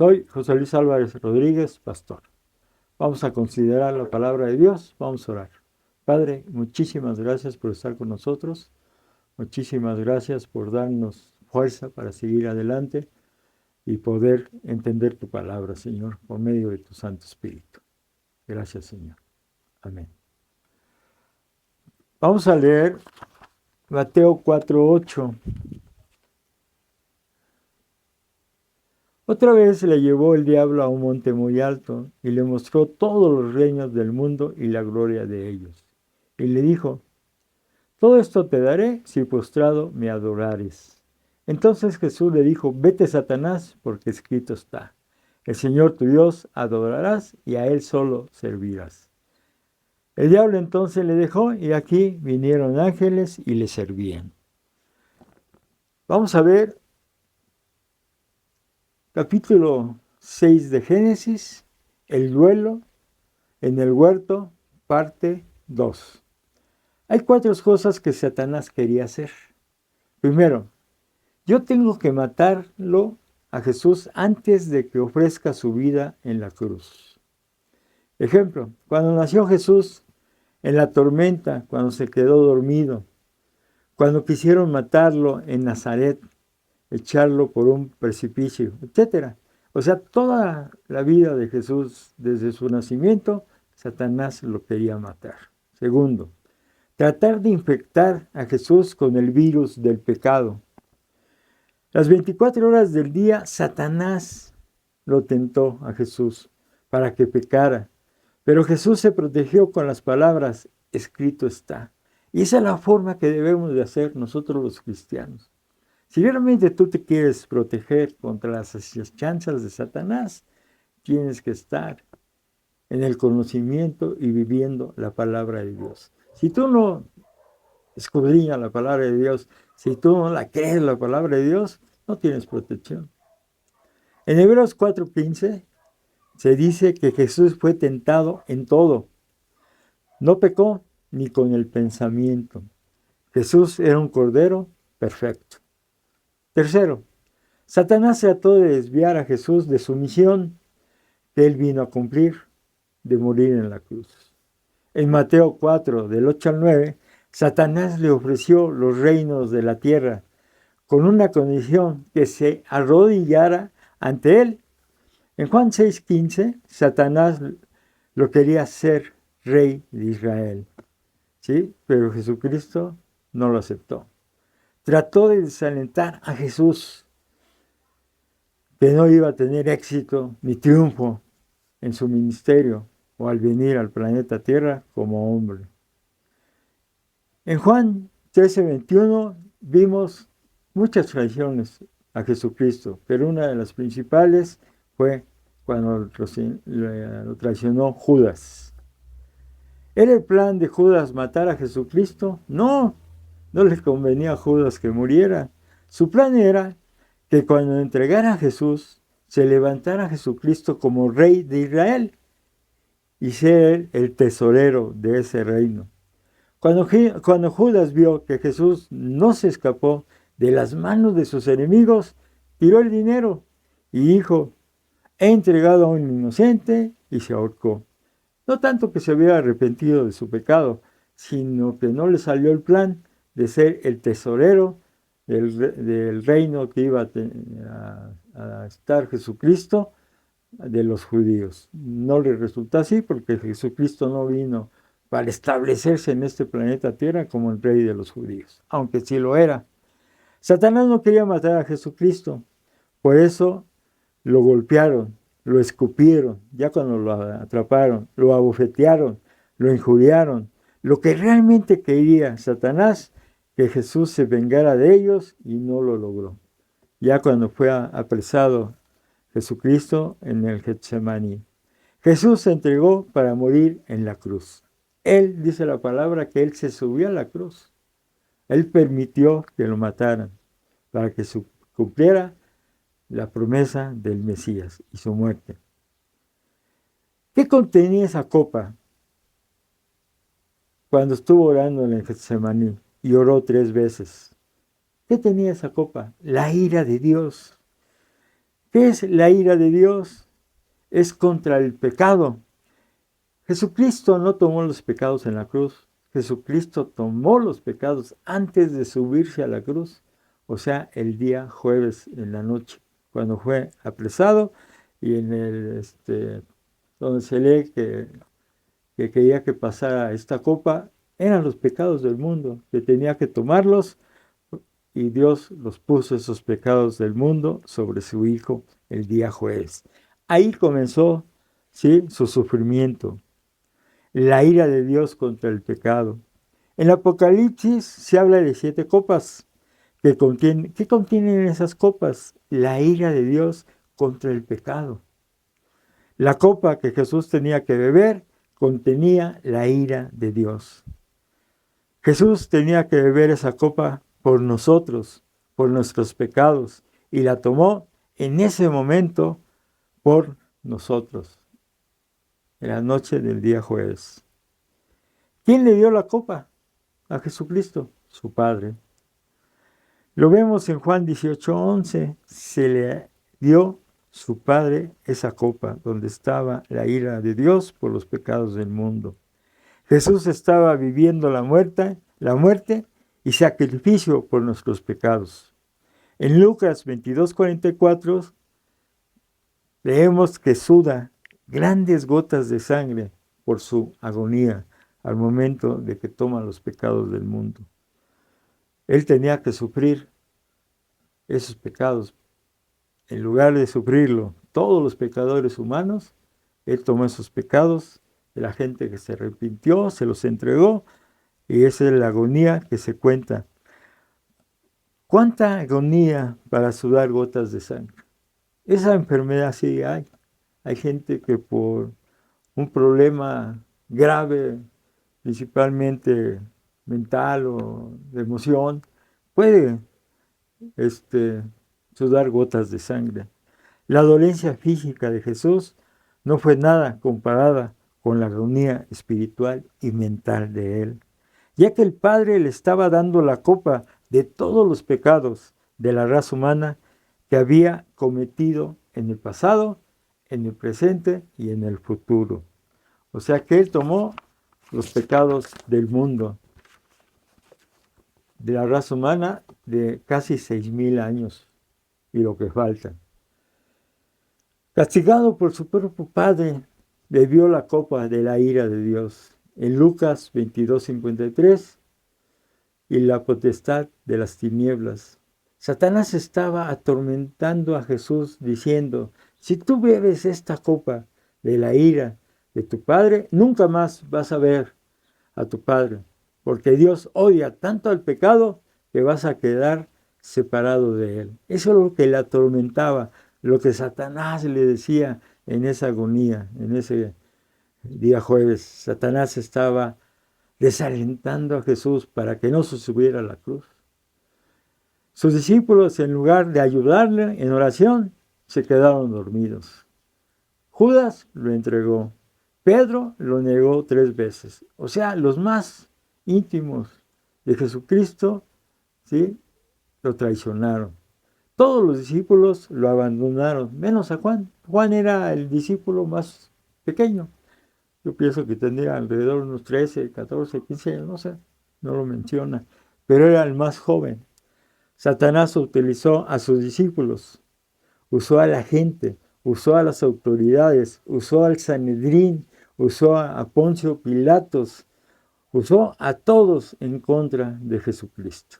Soy José Luis Álvarez Rodríguez, pastor. Vamos a considerar la palabra de Dios, vamos a orar. Padre, muchísimas gracias por estar con nosotros, muchísimas gracias por darnos fuerza para seguir adelante y poder entender tu palabra, Señor, por medio de tu Santo Espíritu. Gracias, Señor. Amén. Vamos a leer Mateo 4:8. Otra vez le llevó el diablo a un monte muy alto y le mostró todos los reinos del mundo y la gloria de ellos. Y le dijo: todo esto te daré si postrado me adorares. Entonces Jesús le dijo: vete, Satanás, porque escrito está: el Señor tu Dios adorarás y a Él solo servirás. El diablo entonces le dejó y aquí vinieron ángeles y le servían. Vamos a ver capítulo 6 de Génesis, el duelo en el huerto, parte 2. Hay 4 cosas que Satanás quería hacer. Primero, yo tengo que matarlo a Jesús antes de que ofrezca su vida en la cruz. Ejemplo, cuando nació Jesús en la tormenta, cuando se quedó dormido, cuando quisieron matarlo en Nazaret, echarlo por un precipicio, etc. O sea, toda la vida de Jesús, desde su nacimiento, Satanás lo quería matar. Segundo, tratar de infectar a Jesús con el virus del pecado. Las 24 horas del día, Satanás lo tentó a Jesús para que pecara. Pero Jesús se protegió con las palabras: escrito está. Y esa es la forma que debemos de hacer nosotros los cristianos. Si realmente tú te quieres proteger contra las asechanzas de Satanás, tienes que estar en el conocimiento y viviendo la palabra de Dios. Si tú no escudriñas la palabra de Dios, si tú no la crees la palabra de Dios, no tienes protección. En Hebreos 4:15 se dice que Jesús fue tentado en todo. No pecó ni con el pensamiento. Jesús era un cordero perfecto. Tercero, Satanás trató de desviar a Jesús de su misión que él vino a cumplir, de morir en la cruz. En Mateo 4, del 8 al 9, Satanás le ofreció los reinos de la tierra con una condición: que se arrodillara ante él. En Juan 6:15, Satanás lo quería hacer rey de Israel, ¿sí? Pero Jesucristo no lo aceptó. Trató de desalentar a Jesús, que no iba a tener éxito ni triunfo en su ministerio o al venir al planeta Tierra como hombre. En Juan 13:21 vimos muchas traiciones a Jesucristo, pero una de las principales fue cuando lo traicionó Judas. ¿Era el plan de Judas matar a Jesucristo? No, no le convenía a Judas que muriera. Su plan era que cuando entregara a Jesús, se levantara a Jesucristo como rey de Israel y ser el tesorero de ese reino. Cuando Judas vio que Jesús no se escapó de las manos de sus enemigos, tiró el dinero y dijo: he entregado a un inocente, y se ahorcó. No tanto que se hubiera arrepentido de su pecado, sino que no le salió el plan de ser el tesorero del reino que iba a estar Jesucristo, de los judíos. No le resultó así, porque Jesucristo no vino para establecerse en este planeta Tierra como el rey de los judíos, aunque sí lo era. Satanás no quería matar a Jesucristo, por eso lo golpearon, lo escupieron, ya cuando lo atraparon, lo abofetearon, lo injuriaron. Lo que realmente quería Satanás, que Jesús se vengara de ellos, y no lo logró. Ya cuando fue apresado Jesucristo en el Getsemaní, Jesús se entregó para morir en la cruz. Él, dice la palabra, que él se subió a la cruz. Él permitió que lo mataran para que se cumpliera la promesa del Mesías y su muerte. ¿Qué contenía esa copa cuando estuvo orando en el Getsemaní y oró 3 veces? ¿Qué tenía esa copa? La ira de Dios. ¿Qué es la ira de Dios? Es contra el pecado. Jesucristo no tomó los pecados en la cruz. Jesucristo tomó los pecados antes de subirse a la cruz, o sea, el día jueves en la noche, cuando fue apresado y en el donde se lee que quería que pasara esta copa, eran los pecados del mundo, que tenía que tomarlos, y Dios los puso esos pecados del mundo sobre su Hijo el día jueves. Ahí comenzó, ¿sí?, su sufrimiento, la ira de Dios contra el pecado. En el Apocalipsis se habla de 7 copas ¿qué contienen esas copas? La ira de Dios contra el pecado. La copa que Jesús tenía que beber contenía la ira de Dios. Jesús tenía que beber esa copa por nosotros, por nuestros pecados, y la tomó en ese momento por nosotros, en la noche del día jueves. ¿Quién le dio la copa? A Jesucristo, su Padre. Lo vemos en Juan 18:11, se le dio su Padre esa copa donde estaba la ira de Dios por los pecados del mundo. Jesús estaba viviendo la muerte y sacrificio por nuestros pecados. En Lucas 22:44 leemos que suda grandes gotas de sangre por su agonía al momento de que toma los pecados del mundo. Él tenía que sufrir esos pecados. En lugar de sufrirlo todos los pecadores humanos, Él tomó esos pecados de la gente que se arrepintió, se los entregó, y esa es la agonía que se cuenta. ¿Cuánta agonía para sudar gotas de sangre? Esa enfermedad sí hay. Hay gente que por un problema grave, principalmente mental o de emoción, puede sudar gotas de sangre. La dolencia física de Jesús no fue nada comparada con la agonía espiritual y mental de él, ya que el Padre le estaba dando la copa de todos los pecados de la raza humana que había cometido en el pasado, en el presente y en el futuro. O sea que Él tomó los pecados del mundo, de la raza humana, de casi 6,000 años y lo que falta. Castigado por su propio Padre, bebió la copa de la ira de Dios. En Lucas 22:53, y la potestad de las tinieblas. Satanás estaba atormentando a Jesús diciendo: si tú bebes esta copa de la ira de tu Padre, nunca más vas a ver a tu Padre, porque Dios odia tanto al pecado que vas a quedar separado de Él. Eso es lo que le atormentaba, lo que Satanás le decía en esa agonía, en ese día jueves. Satanás estaba desalentando a Jesús para que no se subiera a la cruz. Sus discípulos, en lugar de ayudarle en oración, se quedaron dormidos. Judas lo entregó. Pedro lo negó 3 veces. O sea, los más íntimos de Jesucristo, ¿sí?, lo traicionaron. Todos los discípulos lo abandonaron, menos a Juan. Juan era el discípulo más pequeño. Yo pienso que tendría alrededor de unos 13, 14, 15 años, no sé, no lo menciona, pero era el más joven. Satanás utilizó a sus discípulos, usó a la gente, usó a las autoridades, usó al Sanedrín, usó a Poncio Pilatos, usó a todos en contra de Jesucristo.